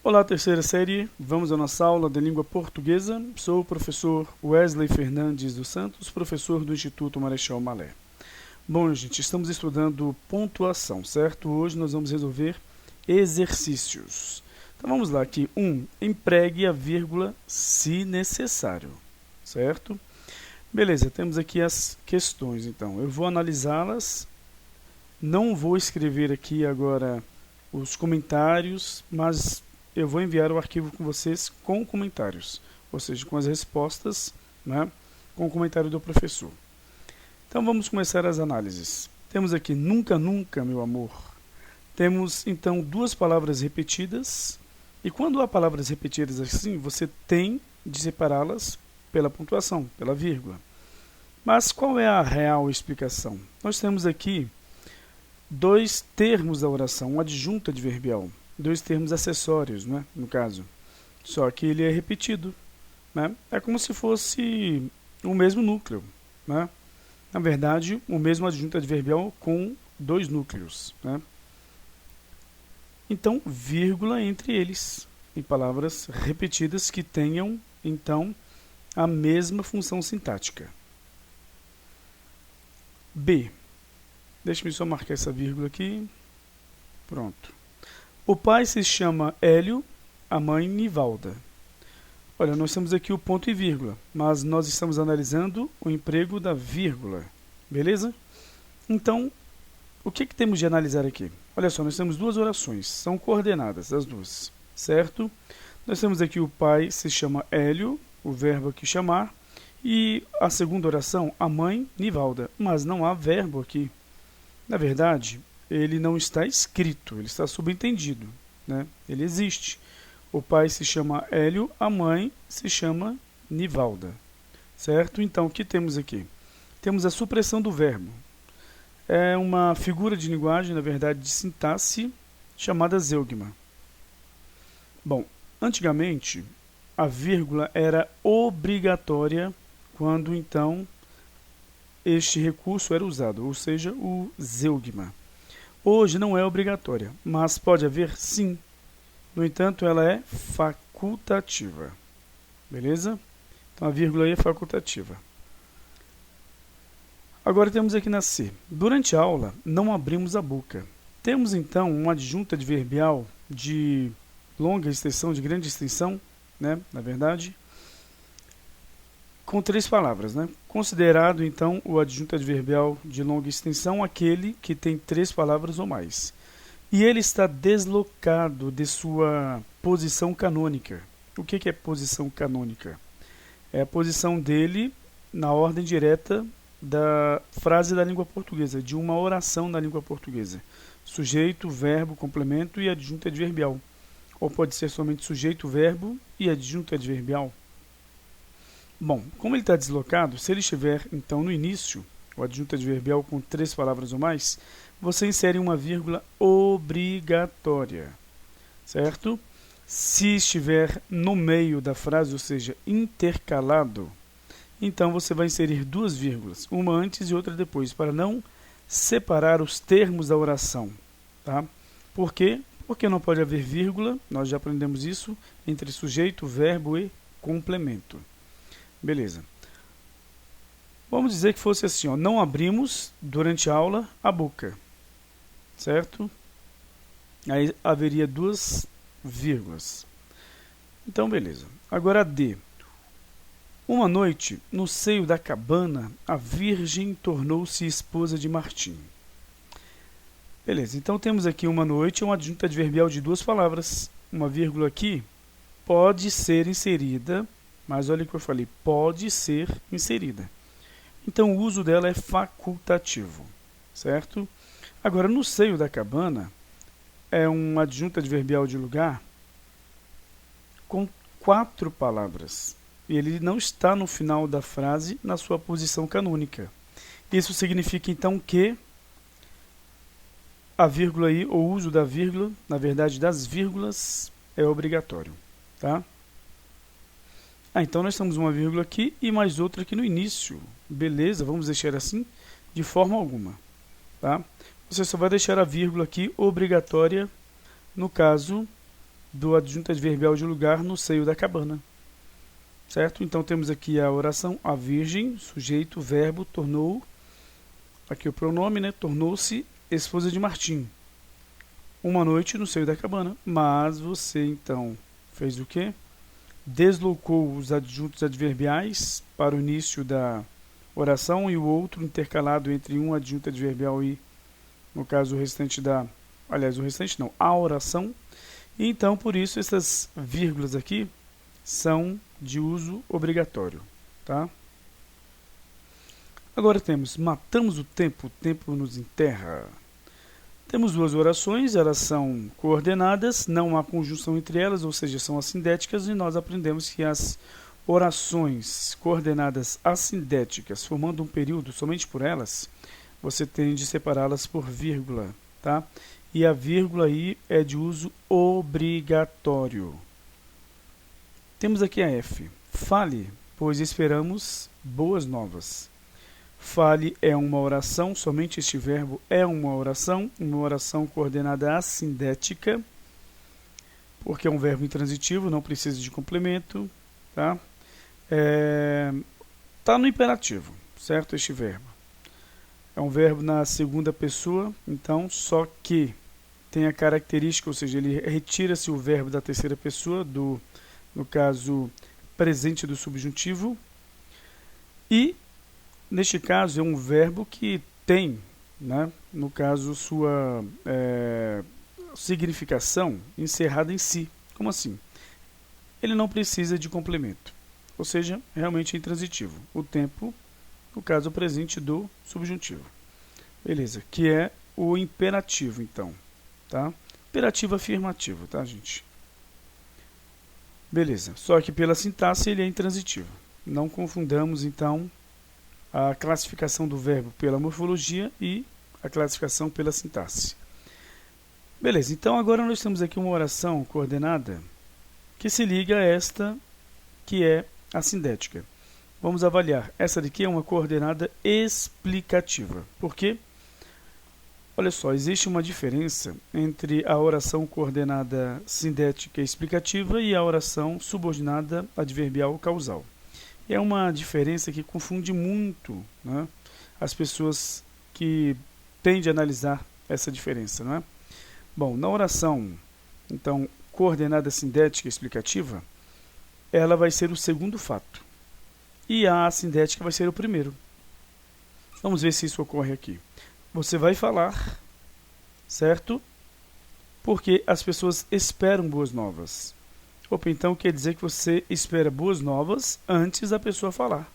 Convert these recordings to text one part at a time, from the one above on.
Olá, terceira série. Vamos à nossa aula de língua portuguesa. Sou o professor Wesley Fernandes dos Santos, professor do Instituto Marechal Malé. Bom, gente, estamos estudando pontuação, certo? Hoje nós vamos resolver exercícios. Então vamos lá aqui. 1. Empregue a vírgula se necessário, certo? Beleza, temos aqui as questões, então. Eu vou analisá-las. Não vou escrever aqui agora os comentários, mas eu vou enviar o arquivo com vocês com comentários, ou seja, com as respostas, né, com o comentário do professor. Então vamos começar as análises. Temos aqui nunca, nunca, meu amor. Temos então duas palavras repetidas, e quando há palavras repetidas assim, você tem de separá-las pela pontuação, pela vírgula. Mas qual é a real explicação? Nós temos aqui dois termos da oração, um adjunto adverbial, dois termos acessórios, né, no caso. Só que ele é repetido, né? É como se fosse o mesmo núcleo, né? Na verdade, o mesmo adjunto adverbial com dois núcleos, né? Então, vírgula entre eles, em palavras repetidas que tenham, então, a mesma função sintática. B. Deixa-me só marcar essa vírgula aqui. Pronto. O pai se chama Hélio, a mãe Nivalda. Olha, nós temos aqui o ponto e vírgula, mas nós estamos analisando o emprego da vírgula. Beleza? Então, o que temos de analisar aqui? Olha só, nós temos duas orações, são coordenadas as duas, certo? Nós temos aqui o pai se chama Hélio, o verbo aqui chamar, e a segunda oração, a mãe Nivalda, mas não há verbo aqui. Na verdade, ele não está escrito, ele está subentendido, né? Ele existe. O pai se chama Hélio, a mãe se chama Nivalda, certo? Então, o que temos aqui? Temos a supressão do verbo. É uma figura de linguagem, na verdade, de sintaxe, chamada zeugma. Bom, antigamente, a vírgula era obrigatória quando, então, este recurso era usado, ou seja, o zeugma. Hoje não é obrigatória, mas pode haver sim. No entanto, ela é facultativa. Beleza? Então a vírgula aí é facultativa. Agora temos aqui na C. Durante a aula, não abrimos a boca. Temos então um adjunto adverbial de longa extensão, de grande extensão, né? Na verdade, com três palavras, né? Considerado, então, o adjunto adverbial de longa extensão aquele que tem três palavras ou mais. E ele está deslocado de sua posição canônica. O que é posição canônica? É a posição dele na ordem direta da frase da língua portuguesa, de uma oração na língua portuguesa. Sujeito, verbo, complemento e adjunto adverbial. Ou pode ser somente sujeito, verbo e adjunto adverbial. Bom, como ele está deslocado, se ele estiver, então, no início, o adjunto adverbial com três palavras ou mais, você insere uma vírgula obrigatória, certo? Se estiver no meio da frase, ou seja, intercalado, então você vai inserir duas vírgulas, uma antes e outra depois, para não separar os termos da oração, tá? Por quê? Porque não pode haver vírgula, nós já aprendemos isso, entre sujeito, verbo e complemento. Beleza. Vamos dizer que fosse assim, ó, não abrimos, durante a aula, a boca, certo? Aí haveria duas vírgulas. Então, beleza. Agora D. Uma noite, no seio da cabana, a Virgem tornou-se esposa de Martim. Beleza, então temos aqui uma noite, um adjunto adverbial de duas palavras. Uma vírgula aqui pode ser inserida, mas olha o que eu falei, pode ser inserida. Então o uso dela é facultativo, certo? Agora, no seio da cabana, é um adjunto adverbial de lugar com quatro palavras. E ele não está no final da frase, na sua posição canônica. Isso significa, então, que a vírgula aí, o uso da vírgula, na verdade, das vírgulas, é obrigatório, tá? Então nós temos uma vírgula aqui e mais outra aqui no início. Beleza, vamos deixar assim de forma alguma, tá? Você só vai deixar a vírgula aqui obrigatória no caso do adjunto adverbial de lugar no seio da cabana. Certo? Então temos aqui a oração, a virgem, sujeito, verbo, tornou, aqui o pronome, né? Tornou-se esposa de Martim. Uma noite no seio da cabana. Mas você, então, fez o quê? Deslocou os adjuntos adverbiais para o início da oração e o outro intercalado entre um adjunto adverbial e, no caso, o restante da... Aliás, o restante não, a oração. E então, por isso, essas vírgulas aqui são de uso obrigatório, tá? Agora temos, matamos o tempo nos enterra. Temos duas orações, elas são coordenadas, não há conjunção entre elas, ou seja, são assindéticas, e nós aprendemos que as orações coordenadas assindéticas, formando um período somente por elas, você tem de separá-las por vírgula, tá? E a vírgula aí é de uso obrigatório. Temos aqui a F. Fale, pois esperamos boas novas. Fale é uma oração, somente este verbo é uma oração coordenada assindética, porque é um verbo intransitivo, não precisa de complemento, tá? Tá no imperativo, certo? Este verbo. É um verbo na segunda pessoa, então, só que tem a característica, ou seja, ele retira-se o verbo da terceira pessoa, no caso, presente do subjuntivo, e neste caso, é um verbo que tem, né, no caso, sua significação encerrada em si. Como assim? Ele não precisa de complemento, ou seja, realmente é intransitivo. O tempo, no caso, presente do subjuntivo. Beleza, que é o imperativo, então. Tá? Imperativo afirmativo, tá, gente? Beleza, só que pela sintaxe ele é intransitivo. Não confundamos, então, a classificação do verbo pela morfologia e a classificação pela sintaxe. Beleza, então agora nós temos aqui uma oração coordenada que se liga a esta, que é a sindética. Vamos avaliar. Essa daqui é uma coordenada explicativa. Por quê? Olha só, existe uma diferença entre a oração coordenada sindética explicativa e a oração subordinada adverbial causal. É uma diferença que confunde muito, né, as pessoas que tendem a analisar essa diferença, não é? Bom, na oração, então, coordenada sindética explicativa, ela vai ser o segundo fato. E a assindética vai ser o primeiro. Vamos ver se isso ocorre aqui. Você vai falar, certo? Porque as pessoas esperam boas novas. Opa, então quer dizer que você espera boas novas antes da pessoa falar.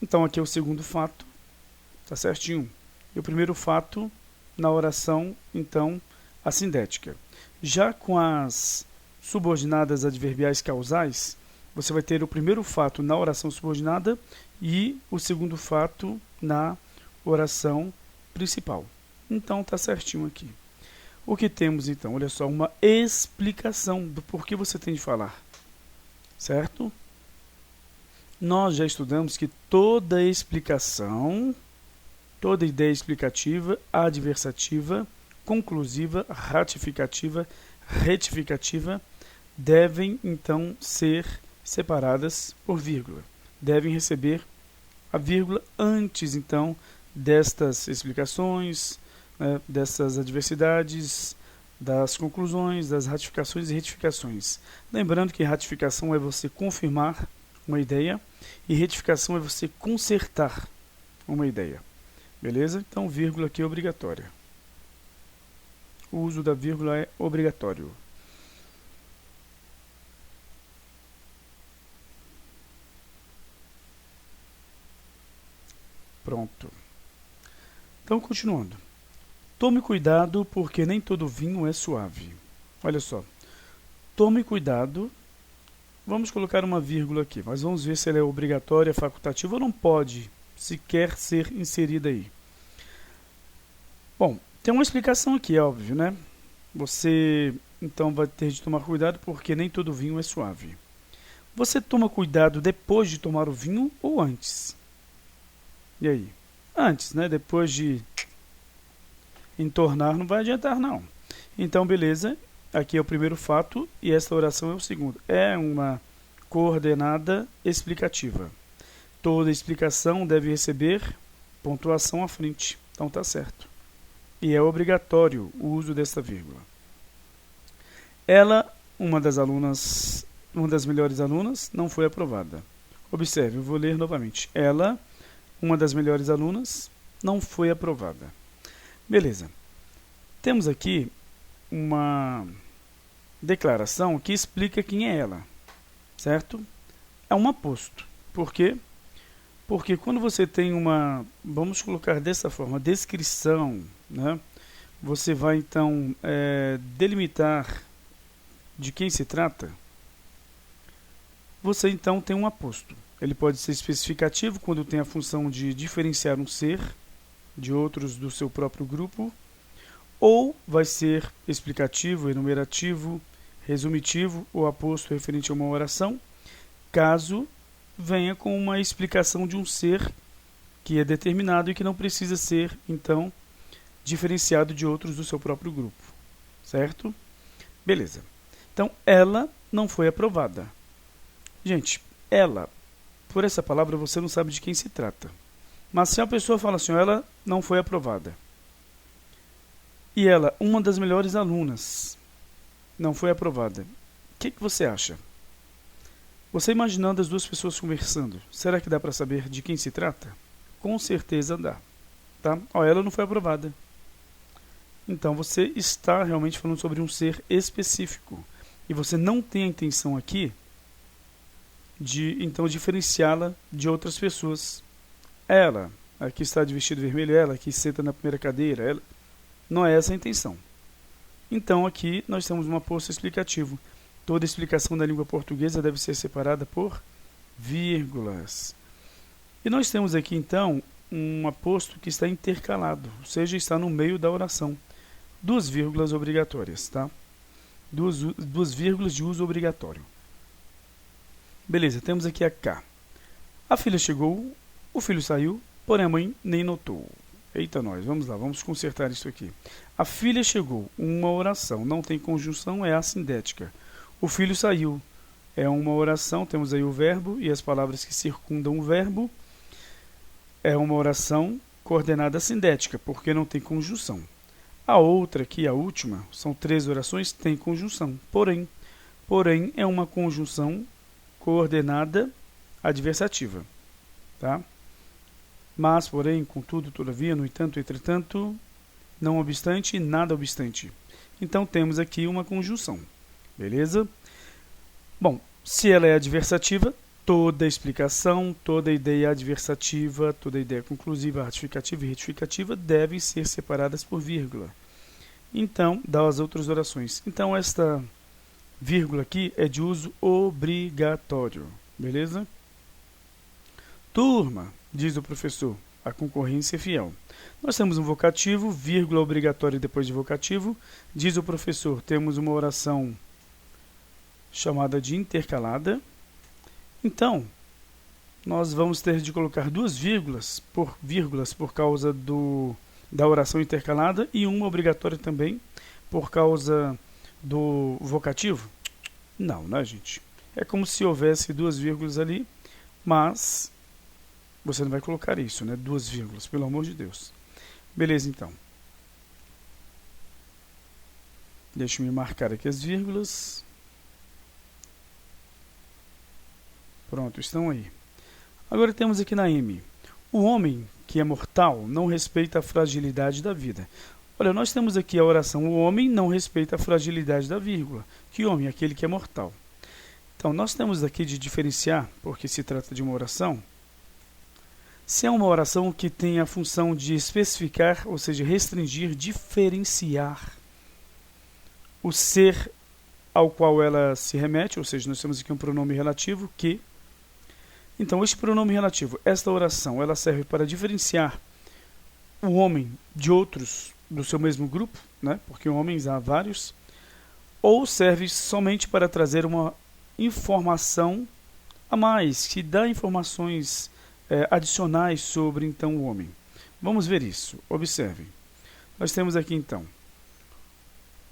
Então aqui é o segundo fato, tá certinho? E o primeiro fato na oração, então, assindética. Já com as subordinadas adverbiais causais, você vai ter o primeiro fato na oração subordinada e o segundo fato na oração principal. Então tá certinho aqui. O que temos então? Olha só, uma explicação do porquê você tem de falar. Certo? Nós já estudamos que toda explicação, toda ideia explicativa, adversativa, conclusiva, ratificativa, retificativa, devem então ser separadas por vírgula. Devem receber a vírgula antes então destas explicações, né, dessas adversidades, das conclusões, das ratificações e retificações. Lembrando que ratificação é você confirmar uma ideia e retificação é você consertar uma ideia. Beleza? Então, vírgula aqui é obrigatória. O uso da vírgula é obrigatório. Pronto. Então, continuando. Tome cuidado, porque nem todo vinho é suave. Olha só. Tome cuidado. Vamos colocar uma vírgula aqui, mas vamos ver se ela é obrigatória, facultativa ou não pode sequer ser inserida aí. Bom, tem uma explicação aqui, é óbvio, né? Você, então, vai ter de tomar cuidado, porque nem todo vinho é suave. Você toma cuidado depois de tomar o vinho ou antes? E aí? Antes, né? Depois de entornar não vai adiantar, não. Então, beleza. aqui é o primeiro fato e esta oração é o segundo. É uma coordenada explicativa. Toda explicação deve receber pontuação à frente. Então tá certo. E é obrigatório o uso desta vírgula. Ela, uma das melhores alunas, não foi aprovada. Observe, eu vou ler novamente. Ela, uma das melhores alunas, não foi aprovada. Beleza. Temos aqui uma declaração que explica quem é ela, certo? É um aposto. Por quê? Porque quando você tem vamos colocar dessa forma, descrição, né? Você vai então delimitar de quem se trata. Você então tem um aposto. Ele pode ser especificativo quando tem a função de diferenciar um ser de outros do seu próprio grupo, ou vai ser explicativo, enumerativo, resumitivo ou aposto referente a uma oração, caso venha com uma explicação de um ser que é determinado e que não precisa ser, então, diferenciado de outros do seu próprio grupo. Certo? Beleza. Então, ela não foi aprovada. Gente, ela, por essa palavra você não sabe de quem se trata. Mas se a pessoa fala assim, ela não foi aprovada. E ela, uma das melhores alunas, não foi aprovada. O que você acha? Você imaginando as duas pessoas conversando, será que dá para saber de quem se trata? Com certeza dá. Tá? Ela não foi aprovada. Então você está realmente falando sobre um ser específico. E você não tem a intenção aqui de então diferenciá-la de outras pessoas. Ela, a que está de vestido vermelho, ela que senta na primeira cadeira, ela, não é essa a intenção. Então aqui nós temos um aposto explicativo. Toda explicação da língua portuguesa deve ser separada por vírgulas. E nós temos aqui então um aposto que está intercalado, ou seja, está no meio da oração. Duas vírgulas obrigatórias, tá? Duas vírgulas de uso obrigatório. Beleza, temos aqui a K. A filha chegou, o filho saiu, porém a mãe nem notou. Eita nós, vamos lá, vamos consertar isso aqui. A filha chegou, uma oração, não tem conjunção, é assindética. O filho saiu, é uma oração, temos aí o verbo e as palavras que circundam o verbo. É uma oração coordenada sindética, porque não tem conjunção. A outra aqui, a última, são 3 orações, tem conjunção. Porém é uma conjunção coordenada adversativa. Tá? Mas, porém, contudo, todavia, no entanto, entretanto, não obstante, nada obstante. Então temos aqui uma conjunção. Beleza? Bom, se ela é adversativa, toda explicação, toda ideia adversativa, toda ideia conclusiva, ratificativa e retificativa devem ser separadas por vírgula. Então, das outras orações. Então, esta vírgula aqui é de uso obrigatório. Beleza? Turma, diz o professor, a concorrência é fiel. Nós temos um vocativo, vírgula obrigatória depois de vocativo. Diz o professor, temos uma oração chamada de intercalada. Então, nós vamos ter de colocar duas vírgulas por causa da oração intercalada e uma obrigatória também por causa do vocativo? Não, né, gente? É como se houvesse duas vírgulas ali, mas você não vai colocar isso, né? Duas vírgulas, pelo amor de Deus. Beleza, então. Deixa eu me marcar aqui as vírgulas. Pronto, estão aí. Agora temos aqui na M. O homem que é mortal não respeita a fragilidade da vida. Olha, nós temos aqui a oração, o homem não respeita a fragilidade da vírgula. Que homem? Aquele que é mortal. Então, nós temos aqui de diferenciar, porque se trata de uma oração, se é uma oração que tem a função de especificar, ou seja, restringir, diferenciar o ser ao qual ela se remete, ou seja, nós temos aqui um pronome relativo, que. Então, este pronome relativo, esta oração, ela serve para diferenciar o homem de outros do seu mesmo grupo, né? Porque homens há vários, ou serve somente para trazer uma informação a mais, que dá informações adicionais sobre, então, o homem. Vamos ver isso. Observem. Nós temos aqui, então,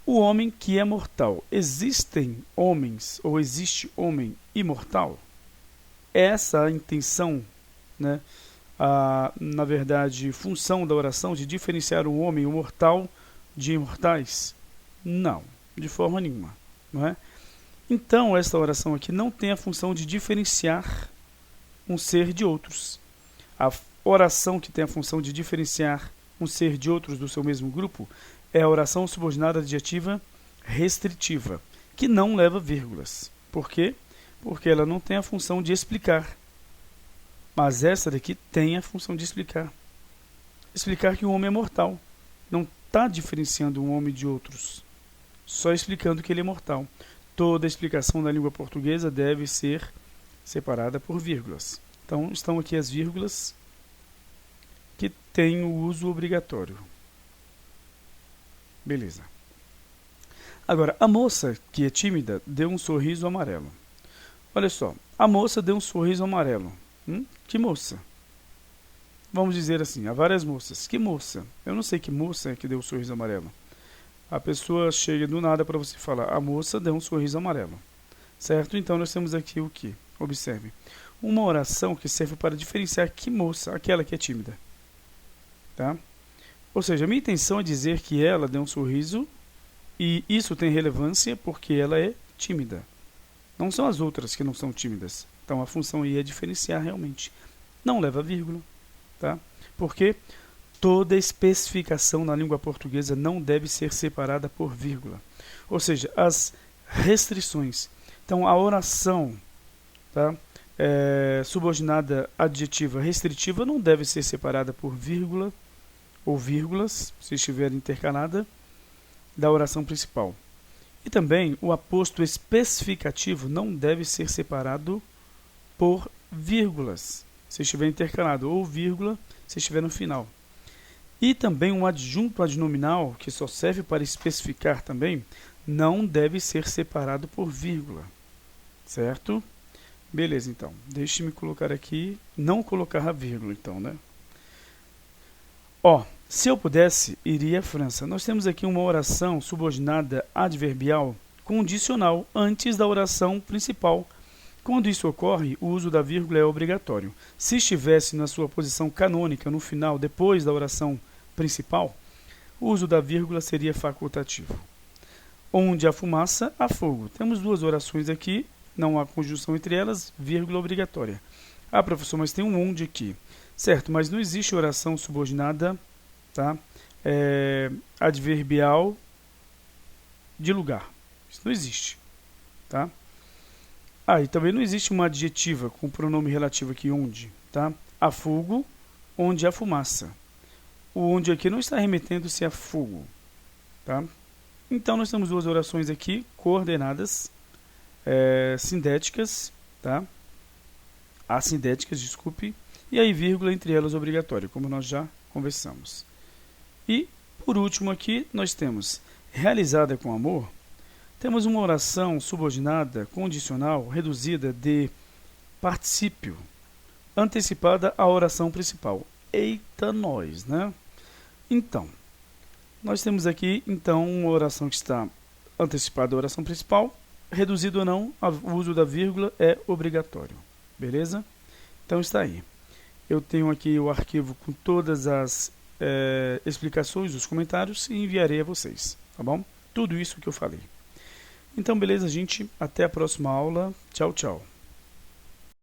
O homem que é mortal. Existem homens ou existe homem imortal? Essa é a intenção, né? Na verdade, função da oração de diferenciar o homem, o mortal, de imortais? Não, de forma nenhuma, não é? Então, esta oração aqui não tem a função de diferenciar um ser de outros. A oração que tem a função de diferenciar um ser de outros do seu mesmo grupo é a oração subordinada adjetiva restritiva, que não leva vírgulas. Por quê? Porque ela não tem a função de explicar. Mas essa daqui tem a função de explicar. Explicar que o homem é mortal. Não está diferenciando um homem de outros, só explicando que ele é mortal. Toda explicação da língua portuguesa deve ser separada por vírgulas. Então, estão aqui as vírgulas que têm o uso obrigatório. Beleza. Agora, a moça, que é tímida, deu um sorriso amarelo. Olha só, a moça deu um sorriso amarelo. Que moça? Vamos dizer assim, há várias moças. Que moça? Eu não sei que moça é que deu um sorriso amarelo. A pessoa chega do nada para você falar, a moça deu um sorriso amarelo. Certo? Então, nós temos aqui o que? Observe. Uma oração que serve para diferenciar que moça, aquela que é tímida. Tá? Ou seja, a minha intenção é dizer que ela deu um sorriso e isso tem relevância porque ela é tímida. Não são as outras que não são tímidas. Então, a função aí é diferenciar realmente. Não leva vírgula. Tá? Porque toda especificação na língua portuguesa não deve ser separada por vírgula. Ou seja, as restrições. Então, a oração, tá? Subordinada adjetiva restritiva não deve ser separada por vírgula ou vírgulas, se estiver intercalada, da oração principal. E também o aposto especificativo não deve ser separado por vírgulas, se estiver intercalado, ou vírgula, se estiver no final. E também um adjunto adnominal, que só serve para especificar também, não deve ser separado por vírgula. Certo? Beleza, então. Deixe-me colocar aqui, não colocar a vírgula, então, né? Se eu pudesse, iria à França. Nós temos aqui uma oração subordinada adverbial condicional antes da oração principal. Quando isso ocorre, o uso da vírgula é obrigatório. Se estivesse na sua posição canônica, no final, depois da oração principal, o uso da vírgula seria facultativo. Onde há fumaça, há fogo. Temos duas orações aqui, não há conjunção entre elas, vírgula obrigatória. Professor, mas tem um onde aqui. Certo, mas não existe oração subordinada, tá? Adverbial de lugar. Isso não existe. Tá? E também não existe uma adjetiva com pronome relativo aqui, onde. Tá? Há fogo, onde há fumaça. O onde aqui não está remetendo-se a fogo. Tá? Então, nós temos duas orações aqui, coordenadas, sindéticas, tá? Assindéticas, desculpe. E aí, vírgula entre elas obrigatório, como nós já conversamos. E, por último aqui, nós temos realizada com amor. Temos uma oração subordinada, condicional, reduzida de particípio, antecipada à oração principal. Eita nós, né? Então, nós temos aqui, então, uma oração que está antecipada à oração principal, reduzido ou não, o uso da vírgula é obrigatório. Beleza? Então, está aí. Eu tenho aqui o arquivo com todas as explicações, os comentários e enviarei a vocês, tá bom? Tudo isso que eu falei. Então, beleza, gente? Até a próxima aula. Tchau, tchau.